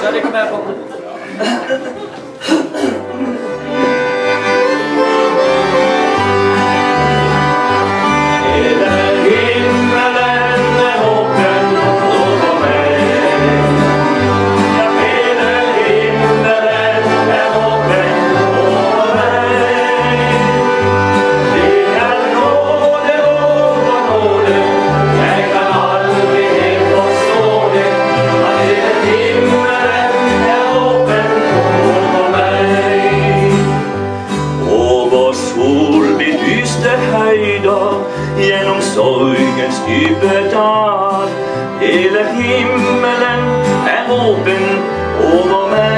Så er det kommer her på. Genom sorgens djupe dal. Hela himmelen är öppen över mig.